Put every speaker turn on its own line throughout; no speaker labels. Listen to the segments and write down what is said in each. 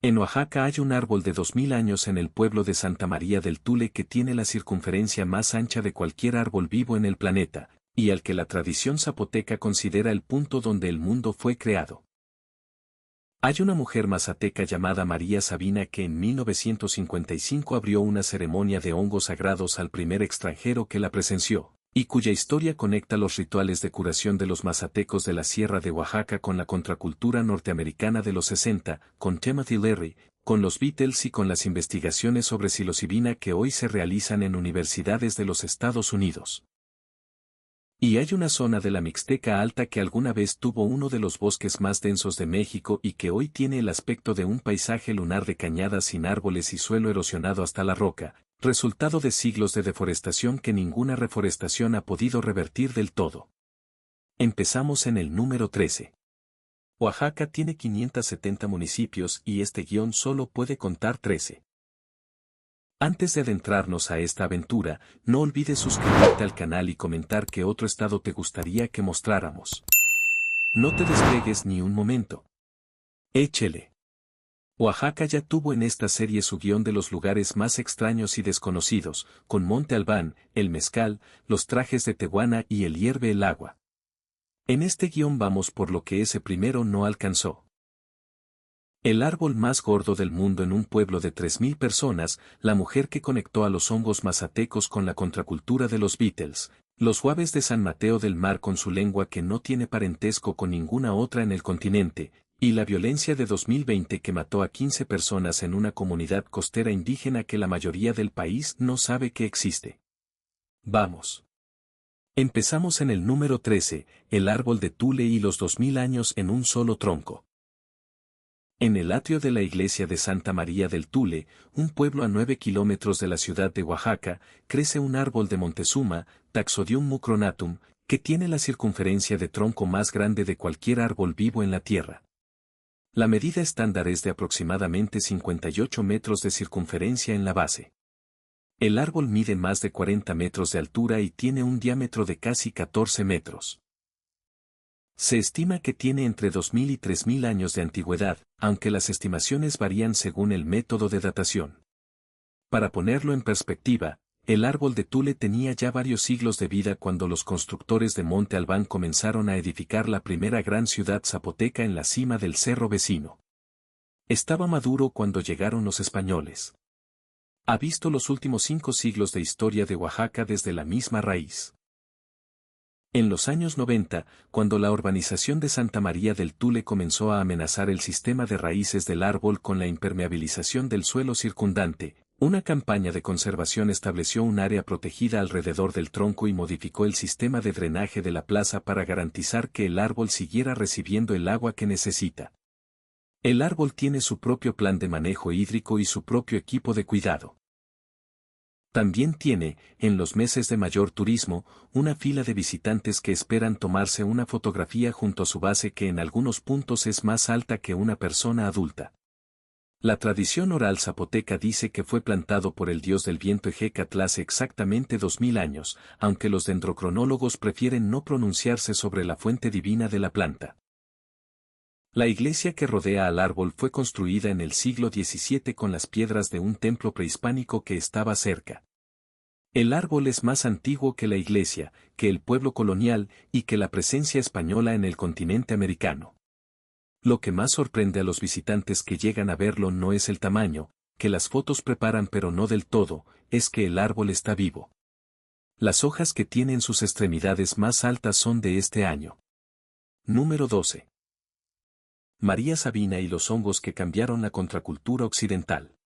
En Oaxaca hay un árbol de 2000 años en el pueblo de Santa María del Tule que tiene la circunferencia más ancha de cualquier árbol vivo en el planeta, y al que la tradición zapoteca considera el punto donde el mundo fue creado. Hay una mujer mazateca llamada María Sabina que en 1955 abrió una ceremonia de hongos sagrados al primer extranjero que la presenció, y cuya historia conecta los rituales de curación de los mazatecos de la Sierra de Oaxaca con la contracultura norteamericana de los 60, con Timothy Leary, con los Beatles y con las investigaciones sobre psilocibina que hoy se realizan en universidades de los Estados Unidos. Y hay una zona de la Mixteca Alta que alguna vez tuvo uno de los bosques más densos de México y que hoy tiene el aspecto de un paisaje lunar de cañadas sin árboles y suelo erosionado hasta la roca, resultado de siglos de deforestación que ninguna reforestación ha podido revertir del todo. Empezamos en el número 13. Oaxaca tiene 570 municipios y este guión solo puede contar 13. Antes de adentrarnos a esta aventura, no olvides suscribirte al canal y comentar qué otro estado te gustaría que mostráramos. No te despegues ni un momento. Échele. Oaxaca ya tuvo en esta serie su guión de los lugares más extraños y desconocidos, con Monte Albán, el mezcal, los trajes de Tehuana y el hierve el agua. En este guión vamos por lo que ese primero no alcanzó. El árbol más gordo del mundo en un pueblo de 3000 personas, la mujer que conectó a los hongos mazatecos con la contracultura de los Beatles, los Huaves de San Mateo del Mar con su lengua que no tiene parentesco con ninguna otra en el continente, y la violencia de 2020 que mató a 15 personas en una comunidad costera indígena que la mayoría del país no sabe que existe. Vamos. Empezamos en el número 13, el árbol de Tule y los 2000 años en un solo tronco. En el atrio de la iglesia de Santa María del Tule, un pueblo a 9 kilómetros de la ciudad de Oaxaca, crece un árbol de Montezuma, Taxodium mucronatum, que tiene la circunferencia de tronco más grande de cualquier árbol vivo en la tierra. La medida estándar es de aproximadamente 58 metros de circunferencia en la base. El árbol mide más de 40 metros de altura y tiene un diámetro de casi 14 metros. Se estima que tiene entre 2000 y 3000 años de antigüedad, aunque las estimaciones varían según el método de datación. Para ponerlo en perspectiva, el árbol de Tule tenía ya varios siglos de vida cuando los constructores de Monte Albán comenzaron a edificar la primera gran ciudad zapoteca en la cima del cerro vecino. Estaba maduro cuando llegaron los españoles. Ha visto los últimos 5 siglos de historia de Oaxaca desde la misma raíz. En los años 90, cuando la urbanización de Santa María del Tule comenzó a amenazar el sistema de raíces del árbol con la impermeabilización del suelo circundante, una campaña de conservación estableció un área protegida alrededor del tronco y modificó el sistema de drenaje de la plaza para garantizar que el árbol siguiera recibiendo el agua que necesita. El árbol tiene su propio plan de manejo hídrico y su propio equipo de cuidado. También tiene, en los meses de mayor turismo, una fila de visitantes que esperan tomarse una fotografía junto a su base que en algunos puntos es más alta que una persona adulta. La tradición oral zapoteca dice que fue plantado por el dios del viento Ejecatl hace exactamente 2000 años, aunque los dendrocronólogos prefieren no pronunciarse sobre la fuente divina de la planta. La iglesia que rodea al árbol fue construida en el siglo XVII con las piedras de un templo prehispánico que estaba cerca. El árbol es más antiguo que la iglesia, que el pueblo colonial y que la presencia española en el continente americano. Lo que más sorprende a los visitantes que llegan a verlo no es el tamaño, que las fotos preparan pero no del todo, es que el árbol está vivo. Las hojas que tiene en sus extremidades más altas son de este año. Número 12. María Sabina y los hongos que cambiaron la contracultura occidental.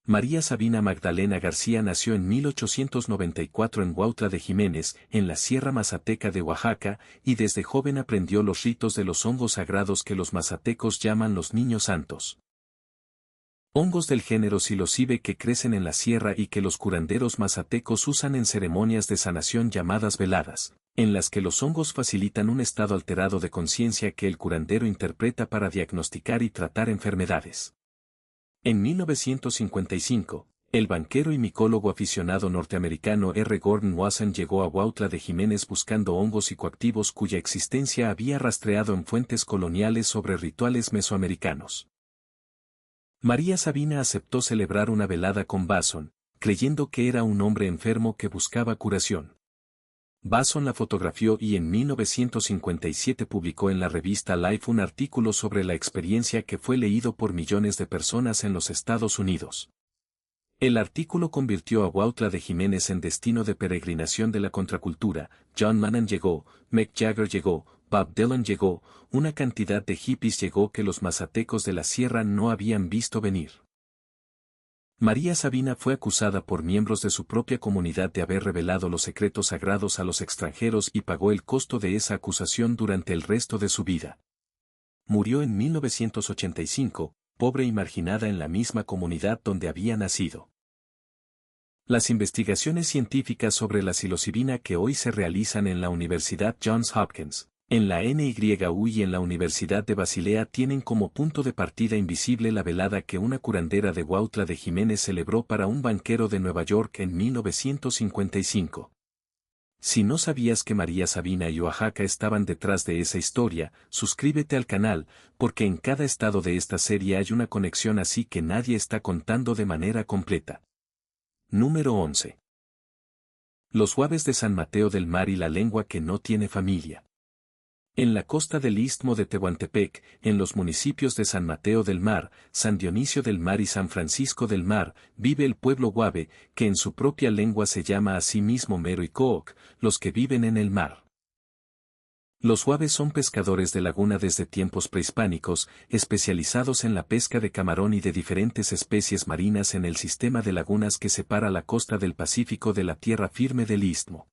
María Sabina Magdalena García nació en 1894 en Huautla de Jiménez, en la Sierra Mazateca de Oaxaca, y desde joven aprendió los ritos de los hongos sagrados que los mazatecos llaman los niños santos. Hongos del género psilocibe que crecen en la sierra y que los curanderos mazatecos usan en ceremonias de sanación llamadas veladas, en las que los hongos facilitan un estado alterado de conciencia que el curandero interpreta para diagnosticar y tratar enfermedades. En 1955, el banquero y micólogo aficionado norteamericano R. Gordon Wasson llegó a Huautla de Jiménez buscando hongos psicoactivos cuya existencia había rastreado en fuentes coloniales sobre rituales mesoamericanos. María Sabina aceptó celebrar una velada con Basson, creyendo que era un hombre enfermo que buscaba curación. Basson la fotografió y en 1957 publicó en la revista Life un artículo sobre la experiencia que fue leído por millones de personas en los Estados Unidos. El artículo convirtió a Huautla de Jiménez en destino de peregrinación de la contracultura. John Manan llegó, Mick Jagger llegó, Bob Dylan llegó, una cantidad de hippies llegó que los mazatecos de la sierra no habían visto venir. María Sabina fue acusada por miembros de su propia comunidad de haber revelado los secretos sagrados a los extranjeros y pagó el costo de esa acusación durante el resto de su vida. Murió en 1985, pobre y marginada en la misma comunidad donde había nacido. Las investigaciones científicas sobre la psilocibina que hoy se realizan en la Universidad Johns Hopkins, en la NYU y en la Universidad de Basilea tienen como punto de partida invisible la velada que una curandera de Huautla de Jiménez celebró para un banquero de Nueva York en 1955. Si no sabías que María Sabina y Oaxaca estaban detrás de esa historia, suscríbete al canal, porque en cada estado de esta serie hay una conexión así que nadie está contando de manera completa. Número 11. Los Huaves de San Mateo del Mar y la lengua que no tiene familia. En la costa del Istmo de Tehuantepec, en los municipios de San Mateo del Mar, San Dionisio del Mar y San Francisco del Mar, vive el pueblo Huave, que en su propia lengua se llama a sí mismo Mero y Cooc, los que viven en el mar. Los Huaves son pescadores de laguna desde tiempos prehispánicos, especializados en la pesca de camarón y de diferentes especies marinas en el sistema de lagunas que separa la costa del Pacífico de la tierra firme del Istmo.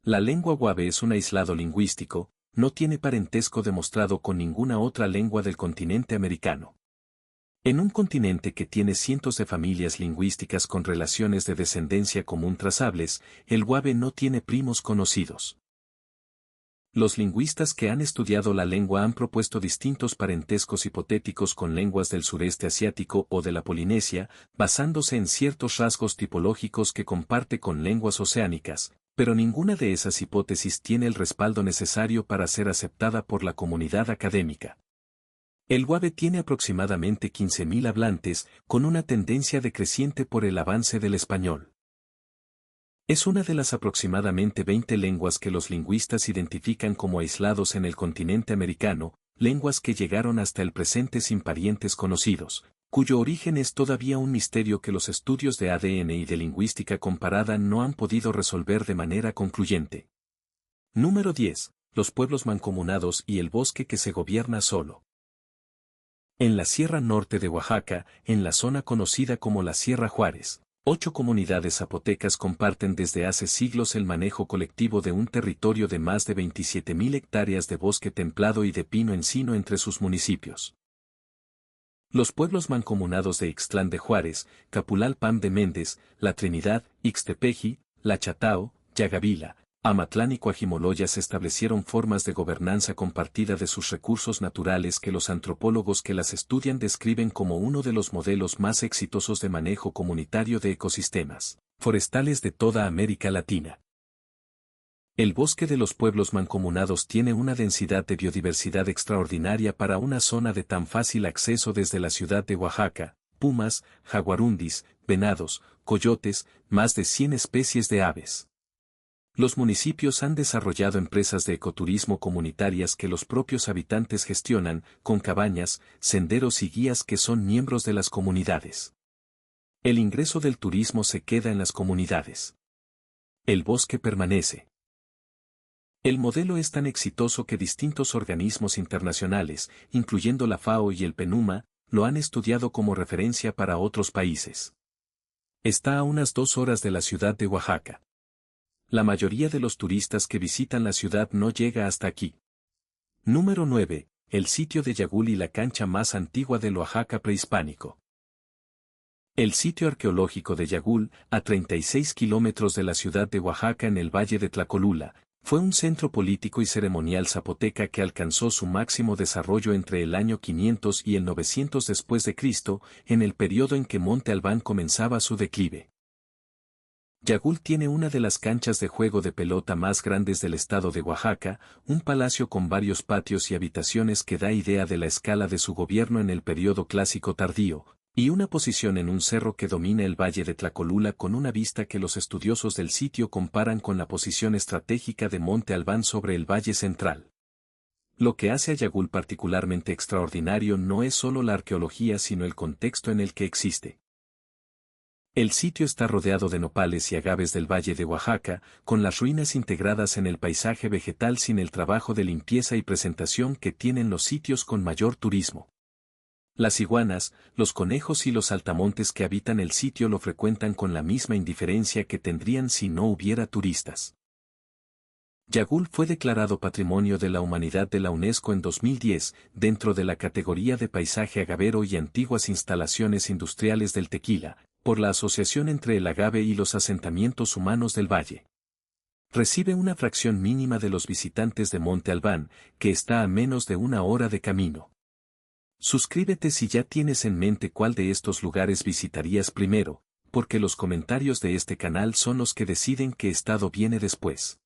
La lengua Huave es un aislado lingüístico, no tiene parentesco demostrado con ninguna otra lengua del continente americano. En un continente que tiene cientos de familias lingüísticas con relaciones de descendencia común trazables, el Huave no tiene primos conocidos. Los lingüistas que han estudiado la lengua han propuesto distintos parentescos hipotéticos con lenguas del sureste asiático o de la Polinesia, basándose en ciertos rasgos tipológicos que comparte con lenguas oceánicas, pero ninguna de esas hipótesis tiene el respaldo necesario para ser aceptada por la comunidad académica. El Huave tiene aproximadamente 15.000 hablantes, con una tendencia decreciente por el avance del español. Es una de las aproximadamente 20 lenguas que los lingüistas identifican como aislados en el continente americano, lenguas que llegaron hasta el presente sin parientes conocidos, cuyo origen es todavía un misterio que los estudios de ADN y de lingüística comparada no han podido resolver de manera concluyente. Número 10. Los pueblos mancomunados y el bosque que se gobierna solo. En la Sierra Norte de Oaxaca, en la zona conocida como la Sierra Juárez, 8 comunidades zapotecas comparten desde hace siglos el manejo colectivo de un territorio de más de 27.000 hectáreas de bosque templado y de pino-encino entre sus municipios. Los pueblos mancomunados de Ixtlán de Juárez, Capulalpan de Méndez, La Trinidad, Ixtepeji, La Chatao, Yagavila, Amatlán y Coajimoloya se establecieron formas de gobernanza compartida de sus recursos naturales que los antropólogos que las estudian describen como uno de los modelos más exitosos de manejo comunitario de ecosistemas forestales de toda América Latina. El bosque de los pueblos mancomunados tiene una densidad de biodiversidad extraordinaria para una zona de tan fácil acceso desde la ciudad de Oaxaca, pumas, jaguarundis, venados, coyotes, más de 100 especies de aves. Los municipios han desarrollado empresas de ecoturismo comunitarias que los propios habitantes gestionan, con cabañas, senderos y guías que son miembros de las comunidades. El ingreso del turismo se queda en las comunidades. El bosque permanece. El modelo es tan exitoso que distintos organismos internacionales, incluyendo la FAO y el PNUMA, lo han estudiado como referencia para otros países. Está a unas 2 horas de la ciudad de Oaxaca. La mayoría de los turistas que visitan la ciudad no llega hasta aquí. Número 9. El sitio de Yagul y la cancha más antigua del Oaxaca prehispánico. El sitio arqueológico de Yagul, a 36 kilómetros de la ciudad de Oaxaca en el valle de Tlacolula, fue un centro político y ceremonial zapoteca que alcanzó su máximo desarrollo entre el año 500 y el 900 después de Cristo, en el periodo en que Monte Albán comenzaba su declive. Yagul tiene una de las canchas de juego de pelota más grandes del estado de Oaxaca, un palacio con varios patios y habitaciones que da idea de la escala de su gobierno en el periodo clásico tardío, y una posición en un cerro que domina el valle de Tlacolula con una vista que los estudiosos del sitio comparan con la posición estratégica de Monte Albán sobre el Valle Central. Lo que hace a Yagul particularmente extraordinario no es solo la arqueología sino el contexto en el que existe. El sitio está rodeado de nopales y agaves del Valle de Oaxaca, con las ruinas integradas en el paisaje vegetal sin el trabajo de limpieza y presentación que tienen los sitios con mayor turismo. Las iguanas, los conejos y los saltamontes que habitan el sitio lo frecuentan con la misma indiferencia que tendrían si no hubiera turistas. Yagul fue declarado Patrimonio de la Humanidad de la UNESCO en 2010, dentro de la categoría de paisaje agavero y antiguas instalaciones industriales del tequila, por la asociación entre el agave y los asentamientos humanos del valle. Recibe una fracción mínima de los visitantes de Monte Albán, que está a menos de una hora de camino. Suscríbete si ya tienes en mente cuál de estos lugares visitarías primero, porque los comentarios de este canal son los que deciden qué estado viene después.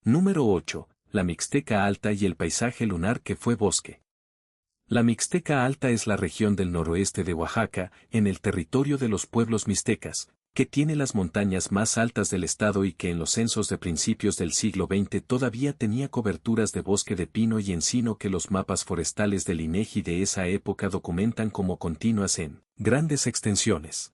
Número 8. La Mixteca Alta y el paisaje lunar que fue bosque. La Mixteca Alta es la región del noroeste de Oaxaca, en el territorio de los pueblos mixtecas, que tiene las montañas más altas del estado y que en los censos de principios del siglo XX todavía tenía coberturas de bosque de pino y encino que los mapas forestales del INEGI de esa época documentan como continuas en grandes extensiones.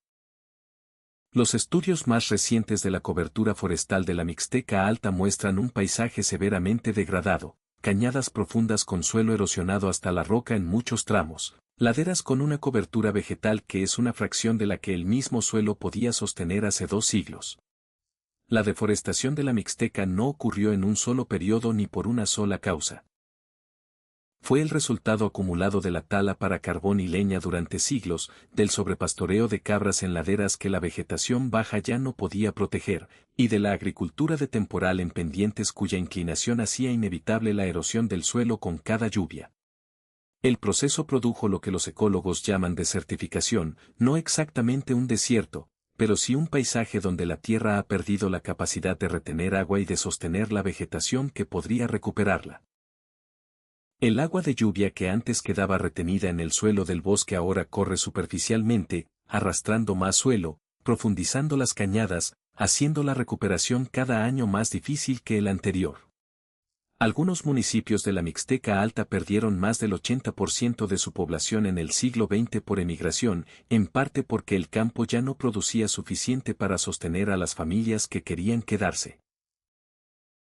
Los estudios más recientes de la cobertura forestal de la Mixteca Alta muestran un paisaje severamente degradado, cañadas profundas con suelo erosionado hasta la roca en muchos tramos, laderas con una cobertura vegetal que es una fracción de la que el mismo suelo podía sostener hace 2 siglos. La deforestación de la Mixteca no ocurrió en un solo periodo ni por una sola causa. Fue el resultado acumulado de la tala para carbón y leña durante siglos, del sobrepastoreo de cabras en laderas que la vegetación baja ya no podía proteger, y de la agricultura de temporal en pendientes cuya inclinación hacía inevitable la erosión del suelo con cada lluvia. El proceso produjo lo que los ecólogos llaman desertificación, no exactamente un desierto, pero sí un paisaje donde la tierra ha perdido la capacidad de retener agua y de sostener la vegetación que podría recuperarla. El agua de lluvia que antes quedaba retenida en el suelo del bosque ahora corre superficialmente, arrastrando más suelo, profundizando las cañadas, haciendo la recuperación cada año más difícil que el anterior. Algunos municipios de la Mixteca Alta perdieron más del 80% de su población en el siglo XX por emigración, en parte porque el campo ya no producía suficiente para sostener a las familias que querían quedarse.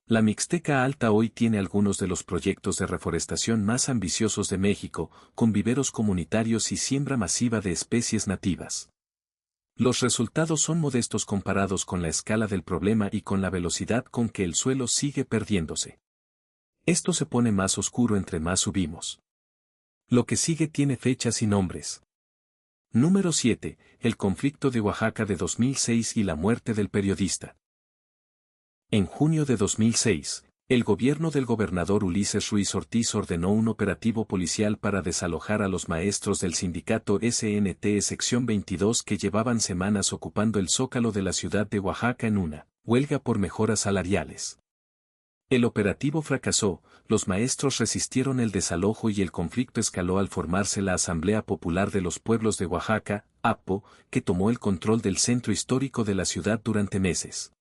La Mixteca Alta hoy tiene algunos de los proyectos de reforestación más ambiciosos de México, con viveros comunitarios y siembra masiva de especies nativas. Los resultados son modestos comparados con la escala del problema y con la velocidad con que el suelo sigue perdiéndose. Esto se pone más oscuro entre más subimos. Lo que sigue tiene fechas y nombres. Número 7. El conflicto de Oaxaca de 2006 y la muerte del periodista. En junio de 2006, el gobierno del gobernador Ulises Ruiz Ortiz ordenó un operativo policial para desalojar a los maestros del sindicato SNT Sección 22 que llevaban semanas ocupando el zócalo de la ciudad de Oaxaca en una huelga por mejoras salariales. El operativo fracasó, los maestros resistieron el desalojo y el conflicto escaló al formarse la Asamblea Popular de los Pueblos de Oaxaca, APO, que tomó el control del centro histórico de la ciudad durante meses.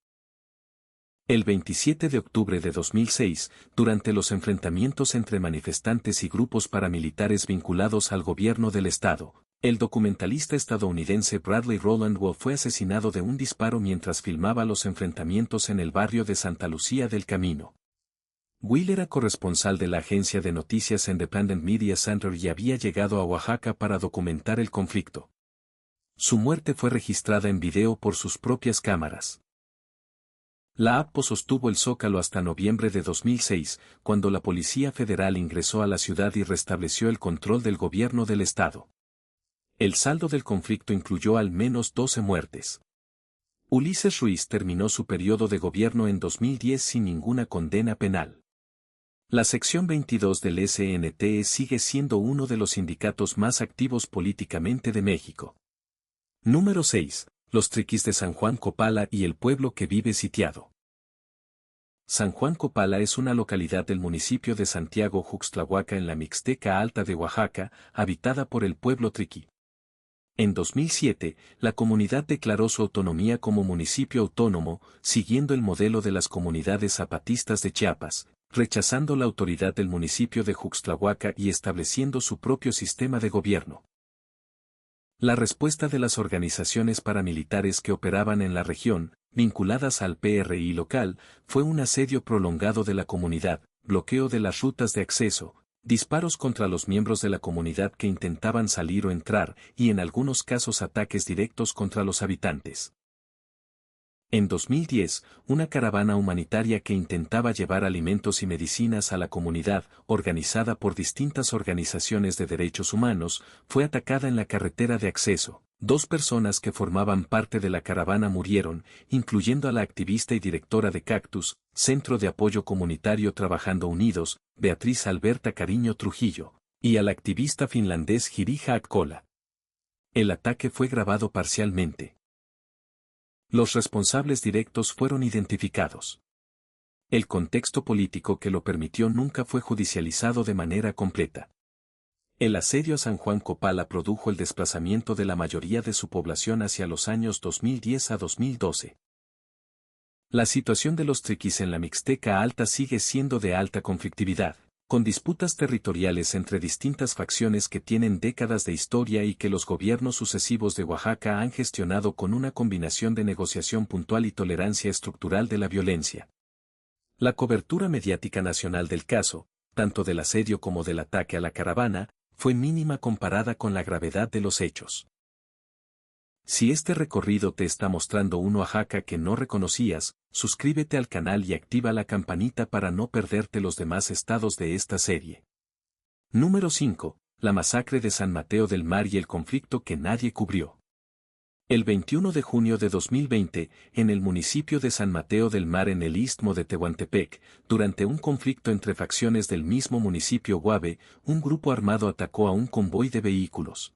El 27 de octubre de 2006, durante los enfrentamientos entre manifestantes y grupos paramilitares vinculados al gobierno del estado, el documentalista estadounidense Bradley Roland Wolf fue asesinado de un disparo mientras filmaba los enfrentamientos en el barrio de Santa Lucía del Camino. Will era corresponsal de la agencia de noticias Independent Media Center y había llegado a Oaxaca para documentar el conflicto. Su muerte fue registrada en video por sus propias cámaras. La APO sostuvo el zócalo hasta noviembre de 2006, cuando la Policía Federal ingresó a la ciudad y restableció el control del gobierno del estado. El saldo del conflicto incluyó al menos 12 muertes. Ulises Ruiz terminó su periodo de gobierno en 2010 sin ninguna condena penal. La sección 22 del SNT sigue siendo uno de los sindicatos más activos políticamente de México. Número 6. Los Triquis de San Juan Copala y el pueblo que vive sitiado. San Juan Copala es una localidad del municipio de Santiago Juxtlahuaca en la Mixteca Alta de Oaxaca, habitada por el pueblo triqui. En 2007, la comunidad declaró su autonomía como municipio autónomo, siguiendo el modelo de las comunidades zapatistas de Chiapas, rechazando la autoridad del municipio de Juxtlahuaca y estableciendo su propio sistema de gobierno. La respuesta de las organizaciones paramilitares que operaban en la región, vinculadas al PRI local, fue un asedio prolongado de la comunidad, bloqueo de las rutas de acceso, disparos contra los miembros de la comunidad que intentaban salir o entrar, y en algunos casos ataques directos contra los habitantes. En 2010, una caravana humanitaria que intentaba llevar alimentos y medicinas a la comunidad, organizada por distintas organizaciones de derechos humanos, fue atacada en la carretera de acceso. 2 personas que formaban parte de la caravana murieron, incluyendo a la activista y directora de Cactus, Centro de Apoyo Comunitario Trabajando Unidos, Beatriz Alberta Cariño Trujillo, y al activista finlandés Jirija Akkola. El ataque fue grabado parcialmente. Los responsables directos fueron identificados. El contexto político que lo permitió nunca fue judicializado de manera completa. El asedio a San Juan Copala produjo el desplazamiento de la mayoría de su población hacia los años 2010 a 2012. La situación de los triquis en la Mixteca Alta sigue siendo de alta conflictividad, con disputas territoriales entre distintas facciones que tienen décadas de historia y que los gobiernos sucesivos de Oaxaca han gestionado con una combinación de negociación puntual y tolerancia estructural de la violencia. La cobertura mediática nacional del caso, tanto del asedio como del ataque a la caravana, fue mínima comparada con la gravedad de los hechos. Si este recorrido te está mostrando un Oaxaca que no reconocías, suscríbete al canal y activa la campanita para no perderte los demás estados de esta serie. Número 5. La masacre de San Mateo del Mar y el conflicto que nadie cubrió. El 21 de junio de 2020, en el municipio de San Mateo del Mar en el istmo de Tehuantepec, durante un conflicto entre facciones del mismo municipio Guave, un grupo armado atacó a un convoy de vehículos.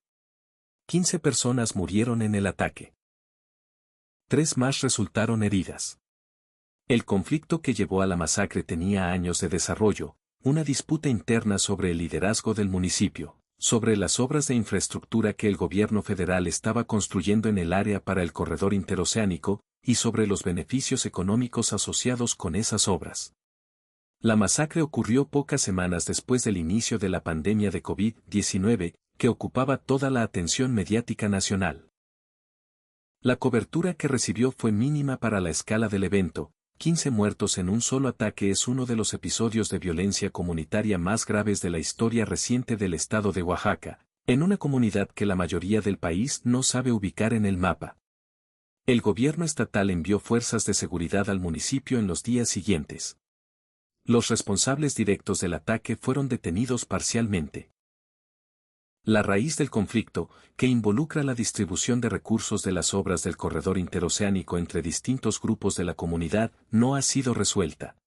15 personas murieron en el ataque. 3 más resultaron heridas. El conflicto que llevó a la masacre tenía años de desarrollo, una disputa interna sobre el liderazgo del municipio, sobre las obras de infraestructura que el gobierno federal estaba construyendo en el área para el corredor interoceánico, y sobre los beneficios económicos asociados con esas obras. La masacre ocurrió pocas semanas después del inicio de la pandemia de COVID-19, que ocupaba toda la atención mediática nacional. La cobertura que recibió fue mínima para la escala del evento. 15 muertos en un solo ataque es uno de los episodios de violencia comunitaria más graves de la historia reciente del estado de Oaxaca, en una comunidad que la mayoría del país no sabe ubicar en el mapa. El gobierno estatal envió fuerzas de seguridad al municipio en los días siguientes. Los responsables directos del ataque fueron detenidos parcialmente. La raíz del conflicto, que involucra la distribución de recursos de las obras del corredor interoceánico entre distintos grupos de la comunidad, no ha sido resuelta.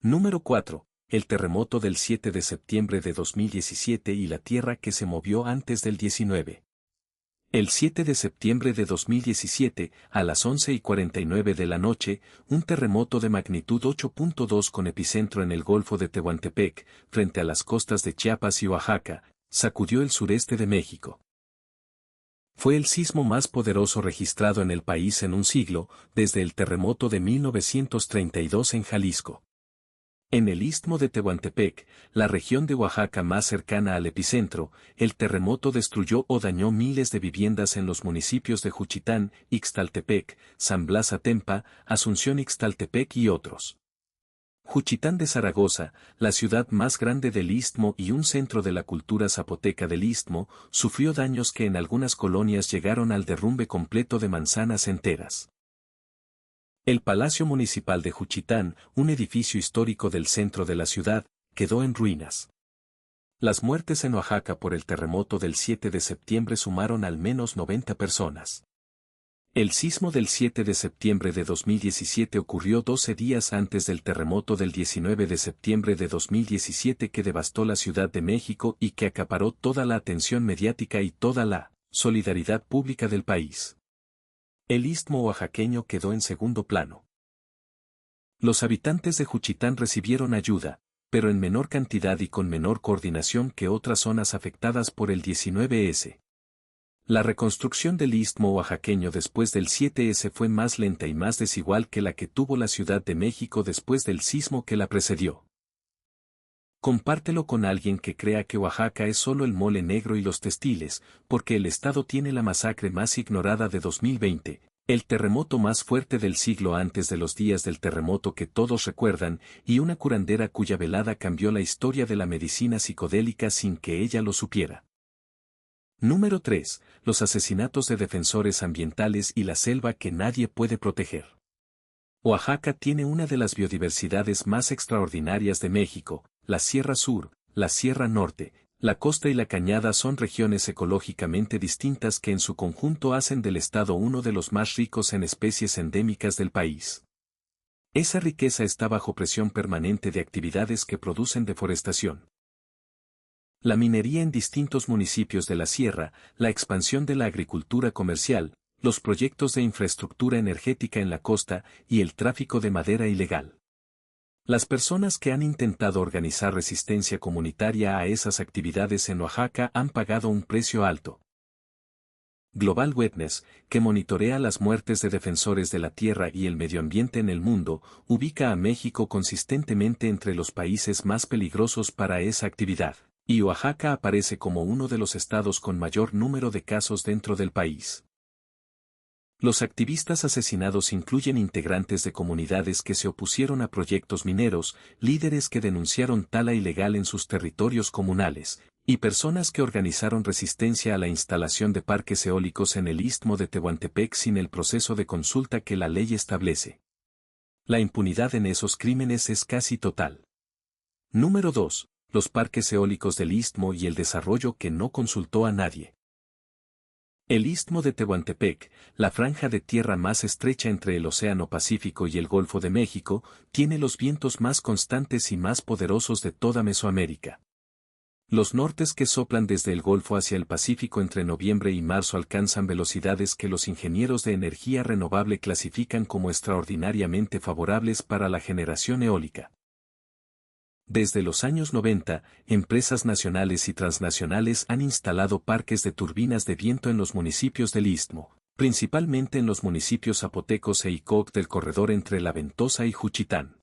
Número 4. El terremoto del 7 de septiembre de 2017 y la tierra que se movió antes del 19. El 7 de septiembre de 2017, a las 11:49 de la noche, un terremoto de magnitud 8.2 con epicentro en el Golfo de Tehuantepec, frente a las costas de Chiapas y Oaxaca, sacudió el sureste de México. Fue el sismo más poderoso registrado en el país en un siglo, desde el terremoto de 1932 en Jalisco. En el istmo de Tehuantepec, la región de Oaxaca más cercana al epicentro, el terremoto destruyó o dañó miles de viviendas en los municipios de Juchitán, Ixtaltepec, San Blas Atempa, Asunción Ixtaltepec y otros. Juchitán de Zaragoza, la ciudad más grande del istmo y un centro de la cultura zapoteca del istmo, sufrió daños que en algunas colonias llegaron al derrumbe completo de manzanas enteras. El Palacio Municipal de Juchitán, un edificio histórico del centro de la ciudad, quedó en ruinas. Las muertes en Oaxaca por el terremoto del 7 de septiembre sumaron al menos 90 personas. El sismo del 7 de septiembre de 2017 ocurrió 12 días antes del terremoto del 19 de septiembre de 2017 que devastó la Ciudad de México y que acaparó toda la atención mediática y toda la solidaridad pública del país. El istmo oaxaqueño quedó en segundo plano. Los habitantes de Juchitán recibieron ayuda, pero en menor cantidad y con menor coordinación que otras zonas afectadas por el 19S. La reconstrucción del istmo oaxaqueño después del 7S fue más lenta y más desigual que la que tuvo la Ciudad de México después del sismo que la precedió. Compártelo con alguien que crea que Oaxaca es solo el mole negro y los textiles, porque el estado tiene la masacre más ignorada de 2020, el terremoto más fuerte del siglo antes de los días del terremoto que todos recuerdan, y una curandera cuya velada cambió la historia de la medicina psicodélica sin que ella lo supiera. Número 3. Los asesinatos de defensores ambientales y la selva que nadie puede proteger. Oaxaca tiene una de las biodiversidades más extraordinarias de México, la Sierra Sur, la Sierra Norte, la costa y la cañada son regiones ecológicamente distintas que en su conjunto hacen del estado uno de los más ricos en especies endémicas del país. Esa riqueza está bajo presión permanente de actividades que producen deforestación. La minería en distintos municipios de la sierra, la expansión de la agricultura comercial, los proyectos de infraestructura energética en la costa y el tráfico de madera ilegal. Las personas que han intentado organizar resistencia comunitaria a esas actividades en Oaxaca han pagado un precio alto. Global Witness, que monitorea las muertes de defensores de la tierra y el medio ambiente en el mundo, ubica a México consistentemente entre los países más peligrosos para esa actividad, y Oaxaca aparece como uno de los estados con mayor número de casos dentro del país. Los activistas asesinados incluyen integrantes de comunidades que se opusieron a proyectos mineros, líderes que denunciaron tala ilegal en sus territorios comunales, y personas que organizaron resistencia a la instalación de parques eólicos en el istmo de Tehuantepec sin el proceso de consulta que la ley establece. La impunidad en esos crímenes es casi total. Número 2. Los parques eólicos del istmo y el desarrollo que no consultó a nadie. El istmo de Tehuantepec, la franja de tierra más estrecha entre el Océano Pacífico y el Golfo de México, tiene los vientos más constantes y más poderosos de toda Mesoamérica. Los nortes que soplan desde el Golfo hacia el Pacífico entre noviembre y marzo alcanzan velocidades que los ingenieros de energía renovable clasifican como extraordinariamente favorables para la generación eólica. Desde los años 90, empresas nacionales y transnacionales han instalado parques de turbinas de viento en los municipios del Istmo, principalmente en los municipios zapotecos e Icoc del corredor entre La Ventosa y Juchitán.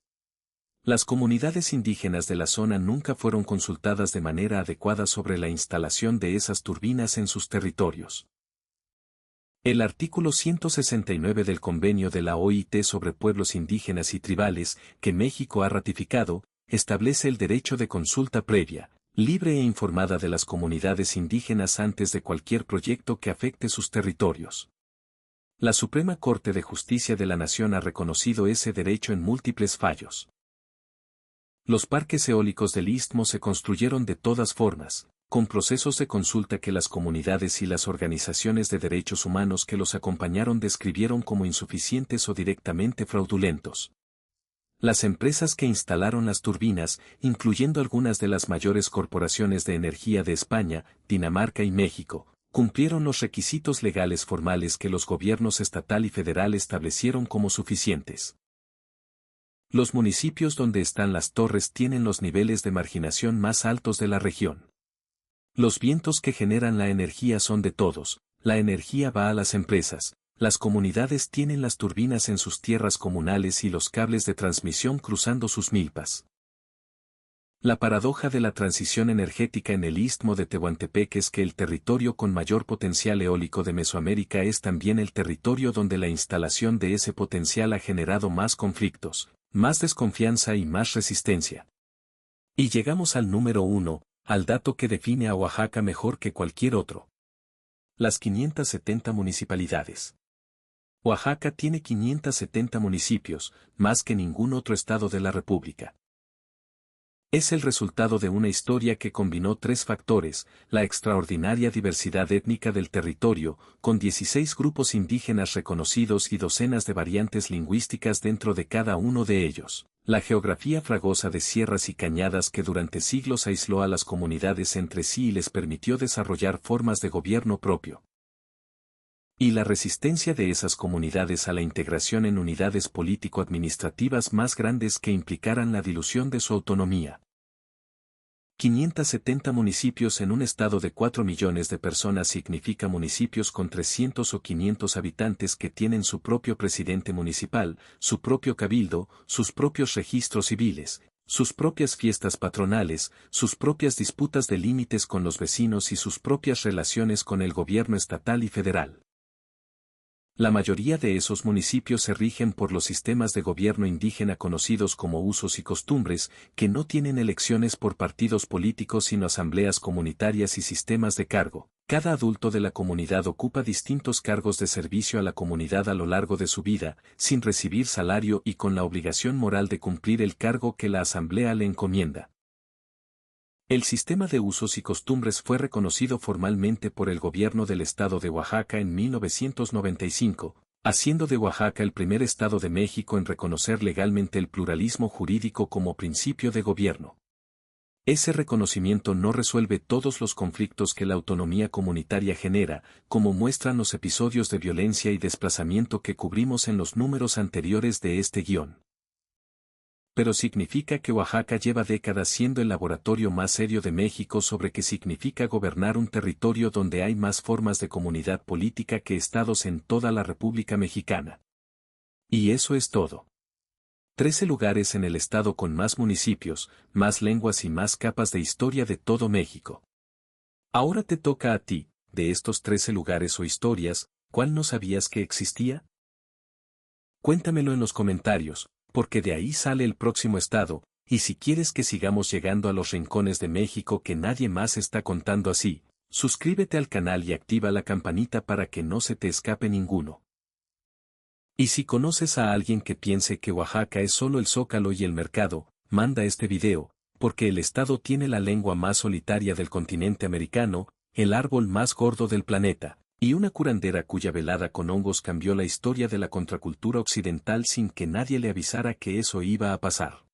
Las comunidades indígenas de la zona nunca fueron consultadas de manera adecuada sobre la instalación de esas turbinas en sus territorios. El artículo 169 del Convenio de la OIT sobre pueblos indígenas y tribales, que México ha ratificado, establece el derecho de consulta previa, libre e informada de las comunidades indígenas antes de cualquier proyecto que afecte sus territorios. La Suprema Corte de Justicia de la Nación ha reconocido ese derecho en múltiples fallos. Los parques eólicos del Istmo se construyeron de todas formas, con procesos de consulta que las comunidades y las organizaciones de derechos humanos que los acompañaron describieron como insuficientes o directamente fraudulentos. Las empresas que instalaron las turbinas, incluyendo algunas de las mayores corporaciones de energía de España, Dinamarca y México, cumplieron los requisitos legales formales que los gobiernos estatal y federal establecieron como suficientes. Los municipios donde están las torres tienen los niveles de marginación más altos de la región. Los vientos que generan la energía son de todos, la energía va a las empresas. Las comunidades tienen las turbinas en sus tierras comunales y los cables de transmisión cruzando sus milpas. La paradoja de la transición energética en el istmo de Tehuantepec es que el territorio con mayor potencial eólico de Mesoamérica es también el territorio donde la instalación de ese potencial ha generado más conflictos, más desconfianza y más resistencia. Y llegamos al número 1, al dato que define a Oaxaca mejor que cualquier otro. Las 570 municipalidades. Oaxaca tiene 570 municipios, más que ningún otro estado de la República. Es el resultado de una historia que combinó tres factores: la extraordinaria diversidad étnica del territorio, con 16 grupos indígenas reconocidos y docenas de variantes lingüísticas dentro de cada uno de ellos; la geografía fragosa de sierras y cañadas que durante siglos aisló a las comunidades entre sí y les permitió desarrollar formas de gobierno propio; y la resistencia de esas comunidades a la integración en unidades político-administrativas más grandes que implicaran la dilución de su autonomía. 570 municipios en un estado de 4 millones de personas significa municipios con 300 o 500 habitantes que tienen su propio presidente municipal, su propio cabildo, sus propios registros civiles, sus propias fiestas patronales, sus propias disputas de límites con los vecinos y sus propias relaciones con el gobierno estatal y federal. La mayoría de esos municipios se rigen por los sistemas de gobierno indígena conocidos como usos y costumbres, que no tienen elecciones por partidos políticos sino asambleas comunitarias y sistemas de cargo. Cada adulto de la comunidad ocupa distintos cargos de servicio a la comunidad a lo largo de su vida, sin recibir salario y con la obligación moral de cumplir el cargo que la asamblea le encomienda. El sistema de usos y costumbres fue reconocido formalmente por el gobierno del estado de Oaxaca en 1995, haciendo de Oaxaca el primer estado de México en reconocer legalmente el pluralismo jurídico como principio de gobierno. Ese reconocimiento no resuelve todos los conflictos que la autonomía comunitaria genera, como muestran los episodios de violencia y desplazamiento que cubrimos en los números anteriores de este guión. Pero significa que Oaxaca lleva décadas siendo el laboratorio más serio de México sobre qué significa gobernar un territorio donde hay más formas de comunidad política que estados en toda la República Mexicana. Y eso es todo. 13 lugares en el estado con más municipios, más lenguas y más capas de historia de todo México. Ahora te toca a ti, de estos 13 lugares o historias, ¿cuál no sabías que existía? Cuéntamelo en los comentarios, porque de ahí sale el próximo estado, y si quieres que sigamos llegando a los rincones de México que nadie más está contando así, suscríbete al canal y activa la campanita para que no se te escape ninguno. Y si conoces a alguien que piense que Oaxaca es solo el Zócalo y el mercado, manda este video, porque el estado tiene la lengua más solitaria del continente americano, el árbol más gordo del planeta, y una curandera cuya velada con hongos cambió la historia de la contracultura occidental sin que nadie le avisara que eso iba a pasar.